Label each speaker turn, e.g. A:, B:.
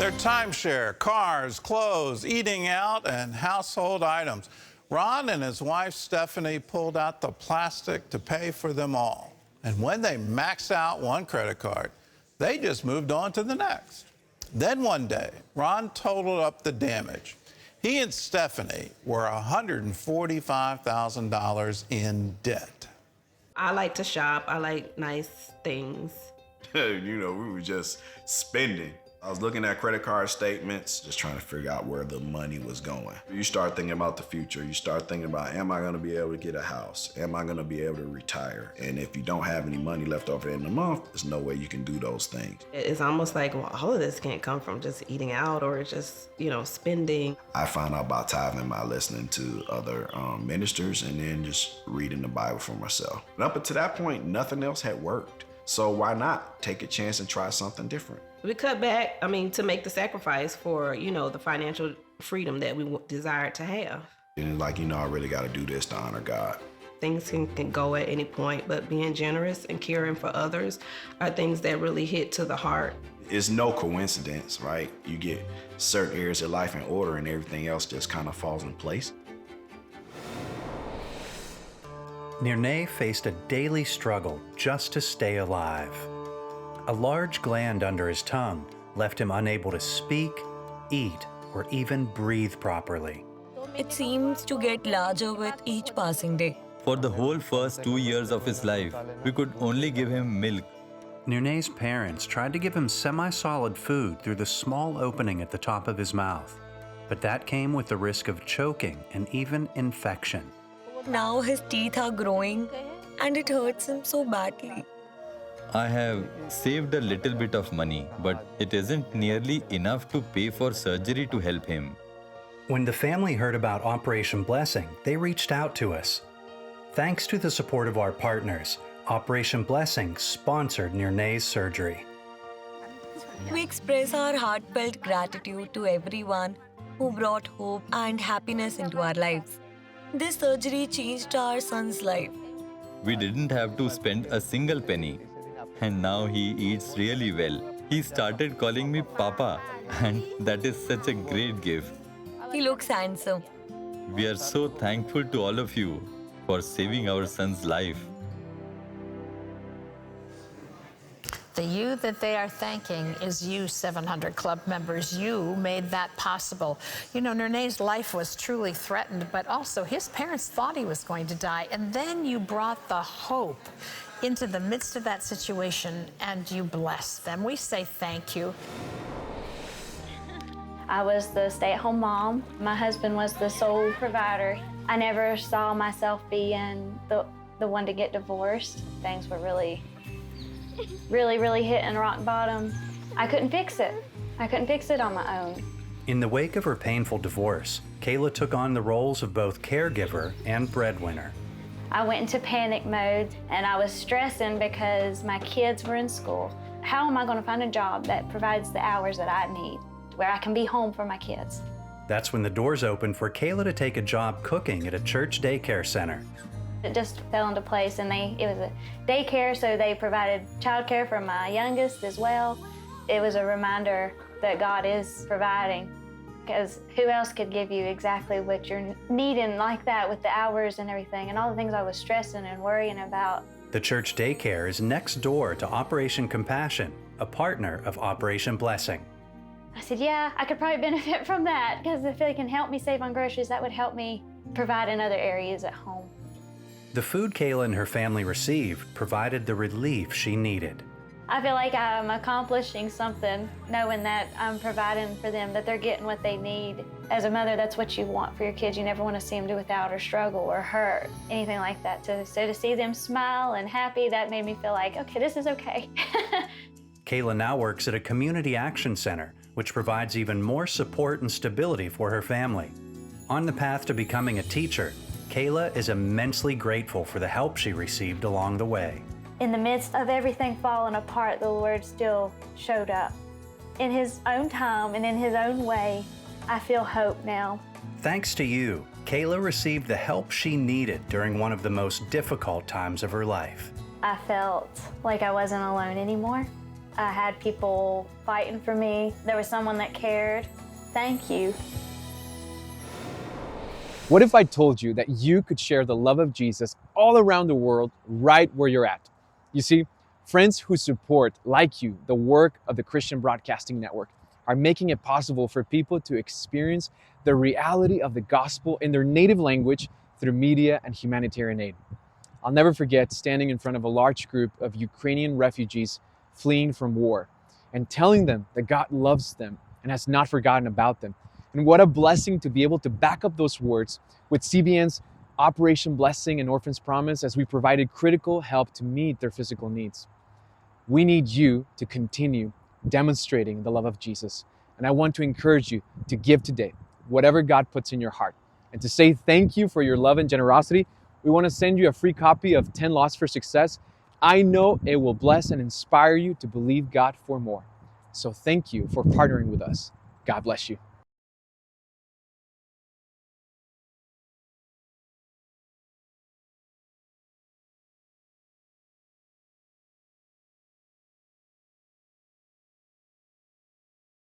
A: Their timeshare, cars, clothes, eating out, and household items. Ron and his wife, Stephanie, pulled out the plastic to pay for them all. And when they maxed out one credit card, they just moved on to the next. Then one day, Ron totaled up the damage. He and Stephanie were $145,000 in debt.
B: I like to shop. I like nice things.
C: We were just spending. I was looking at credit card statements, just trying to figure out where the money was going. You start thinking about the future. You start thinking about, am I gonna be able to get a house? Am I gonna be able to retire? And if you don't have any money left over in the month, there's no way you can do those things.
B: It's almost like, well, all of this can't come from just eating out or just, spending.
C: I found out about tithing by listening to other ministers and then just reading the Bible for myself. But up until that point, nothing else had worked. So why not take a chance and try something different?
B: We cut back, to make the sacrifice for, the financial freedom that we desired to have.
C: And I really got to do this to honor God.
B: Things can go at any point, but being generous and caring for others are things that really hit to the heart.
C: It's no coincidence, right? You get certain areas of life in order and everything else just kind of falls in place.
D: Nerys faced a daily struggle just to stay alive. A large gland under his tongue left him unable to speak, eat, or even breathe properly.
E: It seems to get larger with each passing day.
F: For the whole first 2 years of his life, we could only give him milk.
D: Nerys' parents tried to give him semi-solid food through the small opening at the top of his mouth, but that came with the risk of choking and even infection.
E: Now his teeth are growing and it hurts him so badly.
F: I have saved a little bit of money, but it isn't nearly enough to pay for surgery to help him.
D: When the family heard about Operation Blessing, they reached out to us. Thanks to the support of our partners, Operation Blessing sponsored Nerys' surgery.
E: We express our heartfelt gratitude to everyone who brought hope and happiness into our lives. This surgery changed our son's life.
F: We didn't have to spend a single penny. And now he eats really well. He started calling me Papa, and that is such a great gift.
E: He looks handsome.
F: We are so thankful to all of you for saving our son's life.
G: The you that they are thanking is you, 700 Club members. You made that possible. Nerys' life was truly threatened, but also his parents thought he was going to die. And then you brought the hope into the midst of that situation, and you blessed them. We say thank you.
H: I was the stay-at-home mom. My husband was the sole provider. I never saw myself being the one to get divorced. Things were really hitting rock bottom. I couldn't fix it. I couldn't fix it on my own.
D: In the wake of her painful divorce, Kayla took on the roles of both caregiver and breadwinner.
H: I went into panic mode and I was stressing because my kids were in school. How am I going to find a job that provides the hours that I need, where I can be home for my kids?
D: That's when the doors opened for Kayla to take a job cooking at a church daycare center.
H: It just fell into place, and it was a daycare, so they provided childcare for my youngest as well. It was a reminder that God is providing, because who else could give you exactly what you're needing like that with the hours and everything and all the things I was stressing and worrying about.
D: The church daycare is next door to Operation Compassion, a partner of Operation Blessing.
H: I said, yeah, I could probably benefit from that, because if it can help me save on groceries, that would help me provide in other areas at home.
D: The food Kayla and her family received provided the relief she needed.
H: I feel like I'm accomplishing something, knowing that I'm providing for them, that they're getting what they need. As a mother, that's what you want for your kids. You never want to see them do without or struggle or hurt, anything like that. So to see them smile and happy, that made me feel like, okay, this is okay.
D: Kayla now works at a community action center, which provides even more support and stability for her family. On the path to becoming a teacher, Kayla is immensely grateful for the help she received along the way.
H: In the midst of everything falling apart, the Lord still showed up. In His own time and in His own way, I feel hope now.
D: Thanks to you, Kayla received the help she needed during one of the most difficult times of her life.
H: I felt like I wasn't alone anymore. I had people fighting for me. There was someone that cared. Thank you.
I: What if I told you that you could share the love of Jesus all around the world right where you're at? You see, friends who support, like you, the work of the Christian Broadcasting Network are making it possible for people to experience the reality of the gospel in their native language through media and humanitarian aid. I'll never forget standing in front of a large group of Ukrainian refugees fleeing from war and telling them that God loves them and has not forgotten about them. And what a blessing to be able to back up those words with CBN's Operation Blessing and Orphan's Promise as we provided critical help to meet their physical needs. We need you to continue demonstrating the love of Jesus. And I want to encourage you to give today, whatever God puts in your heart. And to say thank you for your love and generosity, we want to send you a free copy of 10 Laws for Success. I know it will bless and inspire you to believe God for more. So thank you for partnering with us. God bless you.